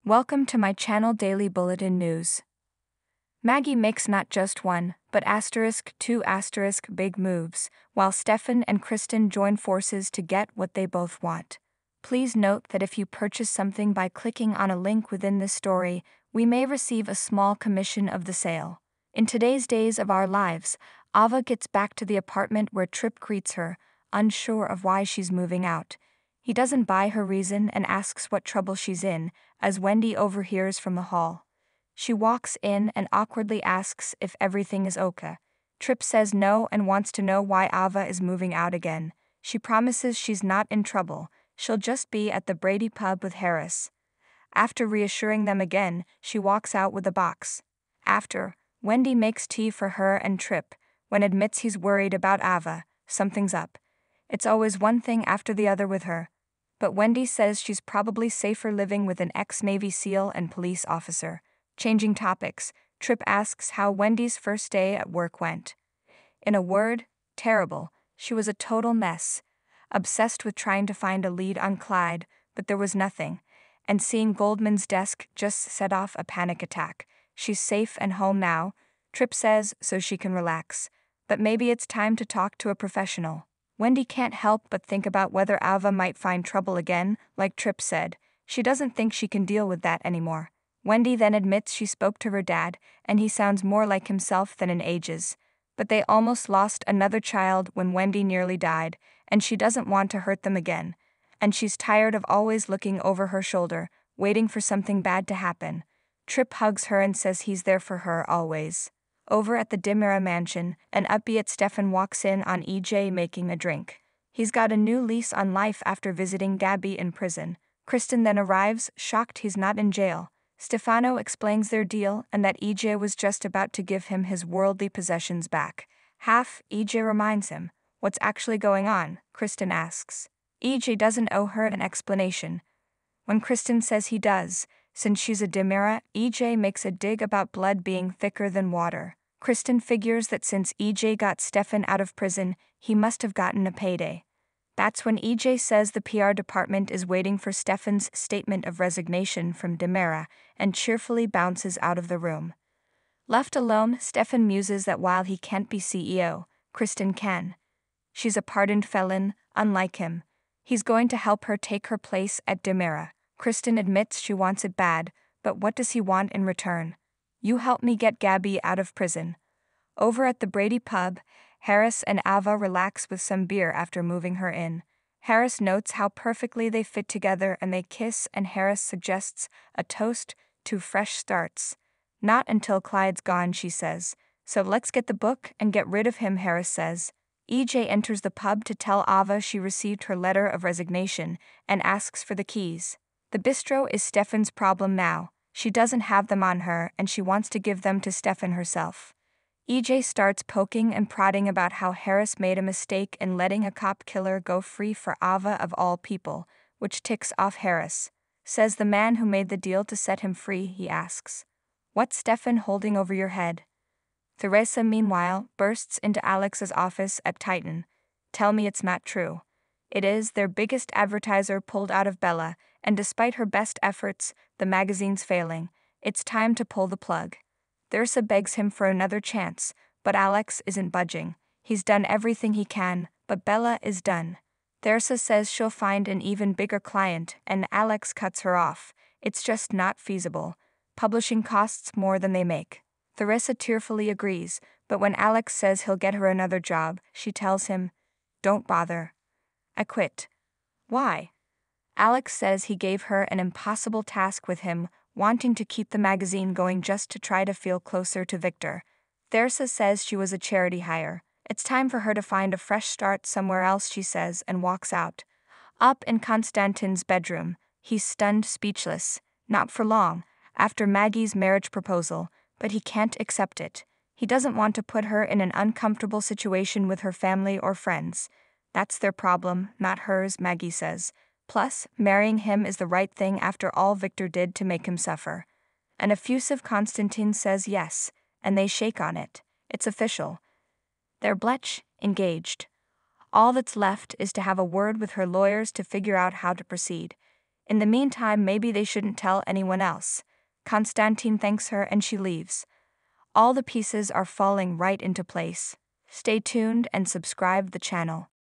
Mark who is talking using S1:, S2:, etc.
S1: Welcome to my channel Daily Bulletin News. Maggie makes not just one, but two big moves, while Stefan and Kristen join forces to get what they both want. Please note that if you purchase something by clicking on a link within this story, we may receive a small commission of the sale. In today's days of our lives, Ava gets back to the apartment where Trip greets her, unsure of why she's moving out. He doesn't buy her reason and asks what trouble she's in, as Wendy overhears from the hall. She walks in and awkwardly asks if everything is okay. Trip says no and wants to know why Ava is moving out again. She promises she's not in trouble, she'll just be at the Brady pub with Harris. After reassuring them again, she walks out with a box. After, Wendy makes tea for her and Trip. When admits he's worried about Ava, something's up. It's always one thing after the other with her. But Wendy says she's probably safer living with an ex-Navy SEAL and police officer. Changing topics, Trip asks how Wendy's first day at work went. In a word, terrible. She was a total mess. Obsessed with trying to find a lead on Clyde, but there was nothing. And seeing Goldman's desk just set off a panic attack. She's safe and home now, Trip says, so she can relax. But maybe it's time to talk to a professional. Wendy can't help but think about whether Ava might find trouble again, like Trip said. She doesn't think she can deal with that anymore. Wendy then admits she spoke to her dad, and he sounds more like himself than in ages. But they almost lost another child when Wendy nearly died, and she doesn't want to hurt them again. And she's tired of always looking over her shoulder, waiting for something bad to happen. Trip hugs her and says he's there for her always. Over at the Dimera mansion, an upbeat Stefan walks in on EJ making a drink. He's got a new lease on life after visiting Gabby in prison. Kristen then arrives, shocked he's not in jail. Stefano explains their deal and that EJ was just about to give him his worldly possessions back. EJ reminds him. What's actually going on? Kristen asks. EJ doesn't owe her an explanation. When Kristen says he does, since she's a Dimera, EJ makes a dig about blood being thicker than water. Kristen figures that since EJ got Stefan out of prison, he must have gotten a payday. That's when EJ says the PR department is waiting for Stefan's statement of resignation from Dimera and cheerfully bounces out of the room. Left alone, Stefan muses that while he can't be CEO, Kristen can. She's a pardoned felon, unlike him. He's going to help her take her place at Dimera. Kristen admits she wants it bad, but what does he want in return? You help me get Gabby out of prison. Over at the Brady pub, Harris and Ava relax with some beer after moving her in. Harris notes how perfectly they fit together and they kiss, and Harris suggests a toast to fresh starts. Not until Clyde's gone, she says. So let's get the book and get rid of him, Harris says. EJ enters the pub to tell Ava she received her letter of resignation and asks for the keys. The bistro is Stefan's problem now. She doesn't have them on her and she wants to give them to Stefan herself. EJ starts poking and prodding about how Harris made a mistake in letting a cop killer go free for Ava of all people, which ticks off Harris. Says the man who made the deal to set him free, he asks. What's Stefan holding over your head? Teresa, meanwhile, bursts into Alex's office at Titan. Tell me it's not true. It is their biggest advertiser pulled out of Bella, and despite her best efforts, the magazine's failing. It's time to pull the plug. Teresa begs him for another chance, but Alex isn't budging. He's done everything he can, but Bella is done. Teresa says she'll find an even bigger client, and Alex cuts her off. It's just not feasible. Publishing costs more than they make. Teresa tearfully agrees, but when Alex says he'll get her another job, she tells him, "Don't bother. I quit." Why? Alex says he gave her an impossible task with him, wanting to keep the magazine going just to try to feel closer to Victor. Teresa says she was a charity hire. It's time for her to find a fresh start somewhere else, she says, and walks out. Up in Konstantin's bedroom, he's stunned, speechless. Not for long, after Maggie's marriage proposal, but he can't accept it. He doesn't want to put her in an uncomfortable situation with her family or friends. That's their problem, not hers, Maggie says. Plus, marrying him is the right thing after all Victor did to make him suffer. An effusive Konstantin says yes, and they shake on it. It's official. They're engaged. All that's left is to have a word with her lawyers to figure out how to proceed. In the meantime, maybe they shouldn't tell anyone else. Konstantin thanks her and she leaves. All the pieces are falling right into place. Stay tuned and subscribe the channel.